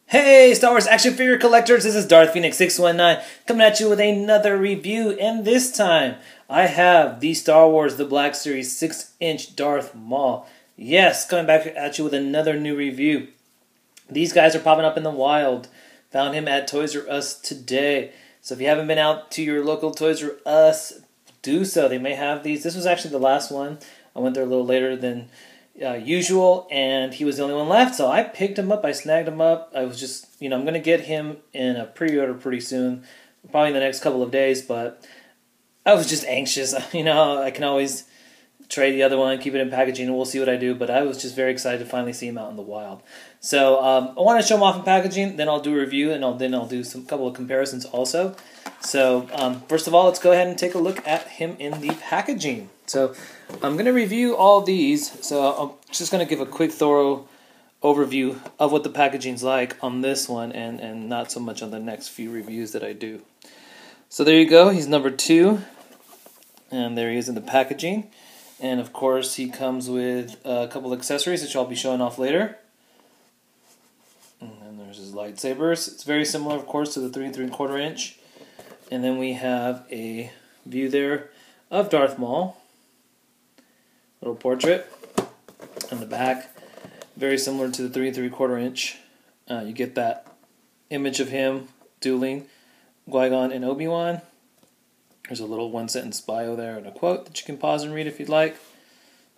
Hey, Star Wars action figure collectors, this is Darth Phoenix 619 coming at you with another review, and this time I have the Star Wars The Black Series 6-inch Darth Maul. Yes, coming back at you with another new review. These guys are popping up in the wild. Found him at Toys R Us today. So if you haven't been out to your local Toys R Us, do so. They may have these. This was actually the last one. I went there a little later than usual, and he was the only one left, so I picked him up. I snagged him up. I was just, I'm going to get him in a pre-order pretty soon, probably in the next couple of days, but I was just anxious. I can always trade the other one, keep it in packaging, and we'll see what I do, but I was just very excited to finally see him out in the wild. So I want to show him off in packaging, then I'll do a review, and then I'll do some couple of comparisons also. So first of all, let's go ahead and take a look at him in the packaging. So I'm going to review all these, so I'm just going to give a quick, thorough overview of what the packaging's like on this one, and not so much on the next few reviews that I do. So there you go, he's number 2, and there he is in the packaging. And of course, he comes with a couple of accessories, which I'll be showing off later. And then there's his lightsabers. It's very similar, of course, to the 3 3/4 inch. And then we have a view there of Darth Maul. Little portrait on the back. Very similar to the 3 3/4 inch. You get that image of him dueling Qui-Gon and Obi-Wan. There's a little one-sentence bio there and a quote that you can pause and read if you'd like.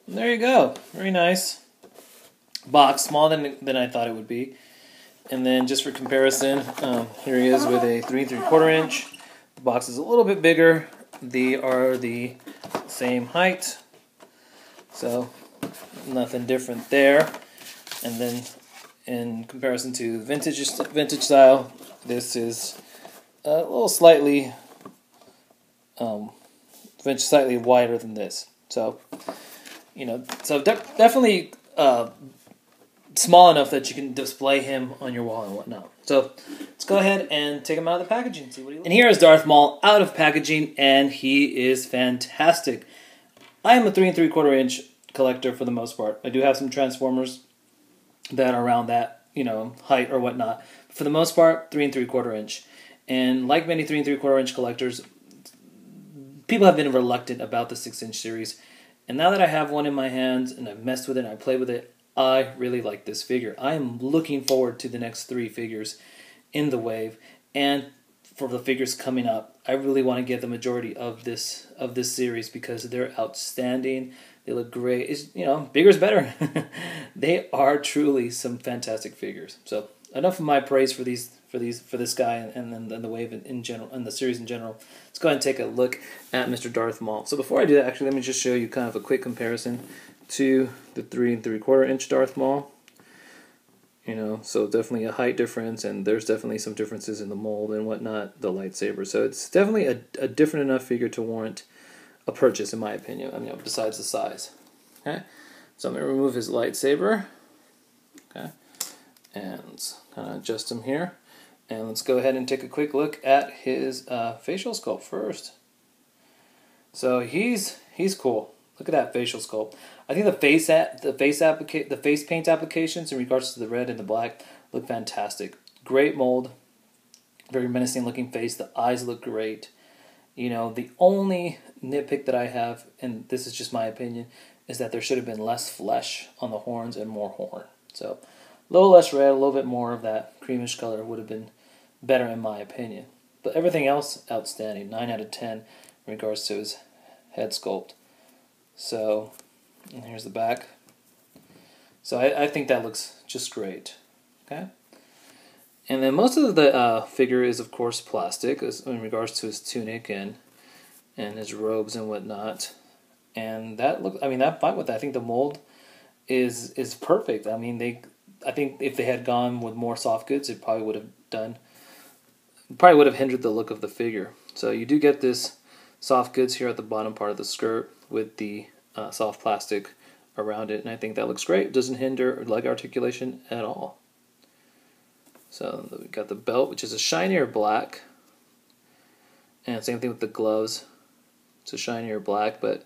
And there you go. Very nice. Box, smaller than I thought it would be. And then just for comparison, here he is with a 3 3/4 inch. The box is a little bit bigger. They are the same height. So nothing different there. And then in comparison to vintage style, this is a little slightly slightly wider than this. So definitely small enough that you can display him on your wall and whatnot. So let's go ahead and take him out of the packaging and see what he looks like. And here is Darth Maul out of packaging, and he is fantastic. I am a 3 3/4 inch collector for the most part. I do have some Transformers that are around that, height or whatnot. But for the most part, 3 3/4 inch. And like many 3 3/4 inch collectors, people have been reluctant about the 6-inch series. And now that I have one in my hands and I've messed with it and I played with it, I really like this figure. I am looking forward to the next 3 figures in the wave, and for the figures coming up. I really want to get the majority of this series because they're outstanding. They look great. It's, bigger is better. They are truly some fantastic figures. So enough of my praise for this guy and the wave in general and the series in general. Let's go ahead and take a look at Mr. Darth Maul. So before I do that, actually, let me just show you kind of a quick comparison to the 3 3/4 inch Darth Maul. So definitely a height difference, and there's definitely some differences in the mold and whatnot, the lightsaber. So it's definitely a different enough figure to warrant a purchase, in my opinion. Besides the size. Okay, so I'm gonna remove his lightsaber. Okay, and kind of adjust him here, and let's go ahead and take a quick look at his facial sculpt first. So he's cool. Look at that facial sculpt. I think the face paint applications in regards to the red and the black look fantastic. Great mold, very menacing looking face. The eyes look great. The only nitpick that I have, and this is just my opinion, is that there should have been less flesh on the horns and more horn. So a little less red, a little bit more of that creamish color would have been better in my opinion. But everything else, outstanding. 9 out of 10 in regards to his head sculpt. So, and here's the back. So I think that looks just great. Okay. And then most of the figure is, of course, plastic in regards to his tunic and his robes and whatnot. And that I'm fine with that. I think the mold is perfect. I think if they had gone with more soft goods, it probably would have hindered the look of the figure. So you do get this soft goods here at the bottom part of the skirt with the soft plastic around it, and I think that looks great. It doesn't hinder leg articulation at all. So we've got the belt, which is a shinier black, and same thing with the gloves. It's a shinier black, but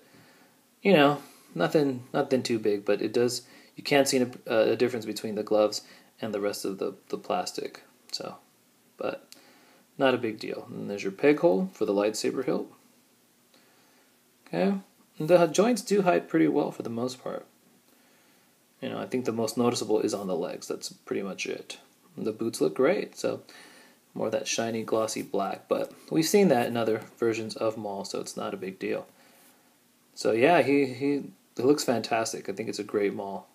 nothing too big. But it does you can't see a difference between the gloves and the rest of the plastic. So, but not a big deal. And there's your peg hole for the lightsaber hilt. Okay, and the joints do hide pretty well for the most part. You know, I think the most noticeable is on the legs. That's pretty much it. And the boots look great. So more of that shiny, glossy black. But we've seen that in other versions of Maul, so it's not a big deal. So yeah, he looks fantastic. I think it's a great Maul.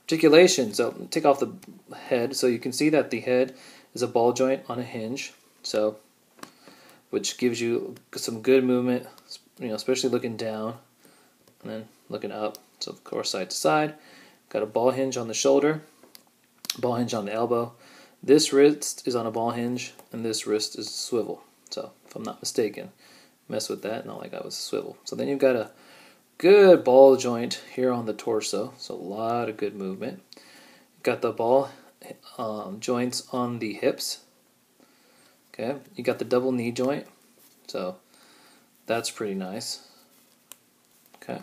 Articulation. So take off the head. So you can see that the head is a ball joint on a hinge. So, which gives you some good movement, you know, especially looking down and then looking up. So of course, side to side. Got a ball hinge on the shoulder, ball hinge on the elbow. This wrist is on a ball hinge, and this wrist is a swivel. So if I'm not mistaken, mess with that, not like I was a swivel. So then you've got a good ball joint here on the torso, so a lot of good movement. Got the ball joints on the hips. Okay, you got the double knee joint, so that's pretty nice. Okay,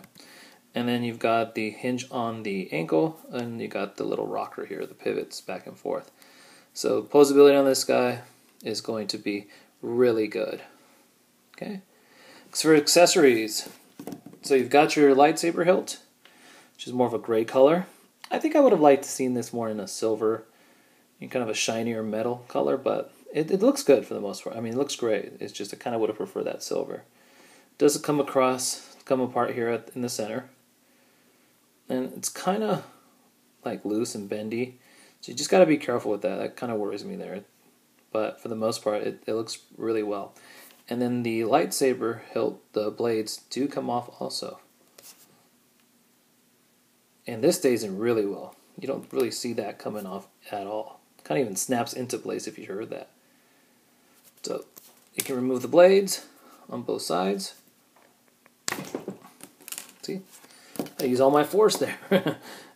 and then you've got the hinge on the ankle, and you got the little rocker here, the pivots back and forth. So posability on this guy is going to be really good. Okay, as for accessories, so you've got your lightsaber hilt, which is more of a gray color. I think I would have liked to seen this more in a silver, kind of a shinier metal color, but it looks good for the most part. I mean, it looks great. It's just I kind of would have preferred that silver. It does come apart here in the center, and it's kind of like loose and bendy. So you just got to be careful with that. That kind of worries me there. But for the most part, it looks really well. And then the lightsaber hilt, the blades do come off also. And this stays in really well. You don't really see that coming off at all. It kind of even snaps into place if you heard that. So you can remove the blades on both sides. See? I use all my force there.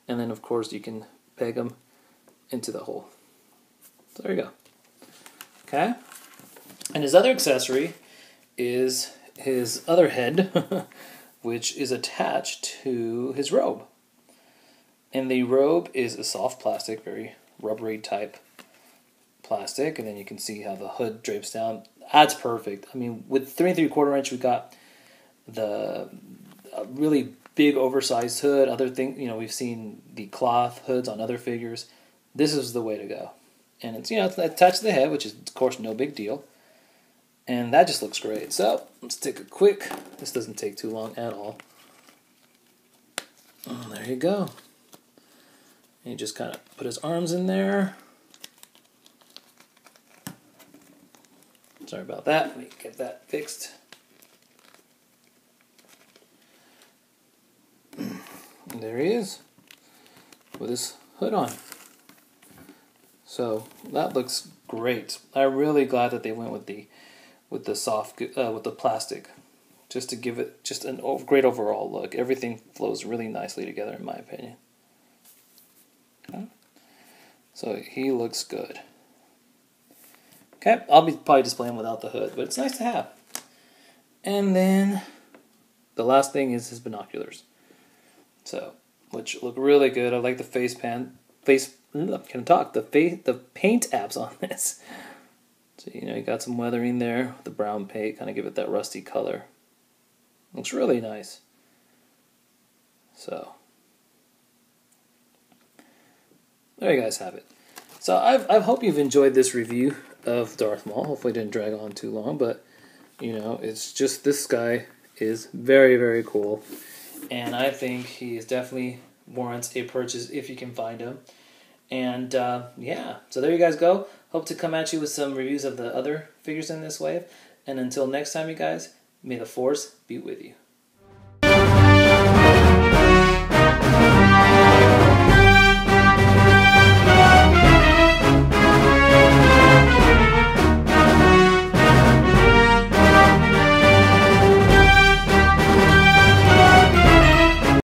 And then of course you can peg them into the hole. So there you go. Okay? And his other accessory is his other head, which is attached to his robe. And the robe is a soft plastic, very rubbery type plastic, and then you can see how the hood drapes down. That's perfect. I mean, with 3 3/4 inch, we got the really big oversized hood. Other thing, you know, we've seen the cloth hoods on other figures. This is the way to go. And it's, you know, it's attached to the head, which is of course no big deal. And that just looks great. So let's take a quick. This doesn't take too long at all. Oh, there you go. And you just kind of put his arms in there. Sorry about that. Let me get that fixed. And there he is with his hood on. So that looks great. I'm really glad that they went with the soft with the plastic, just to give it just a great overall look. Everything flows really nicely together, in my opinion. Okay. So he looks good. Okay, I'll be probably displaying without the hood, but it's nice to have. And then the last thing is his binoculars. So, which look really good. I like the the paint apps on this. So, you know, you got some weathering there. The brown paint, kind of give it that rusty color. Looks really nice. So, there you guys have it. So I hope you've enjoyed this review of Darth Maul. Hopefully it didn't drag on too long, but, you know, it's just, this guy is very, very cool. And I think he is definitely warrants a purchase if you can find him. And, yeah, so there you guys go. Hope to come at you with some reviews of the other figures in this wave. And until next time, you guys, may the Force be with you.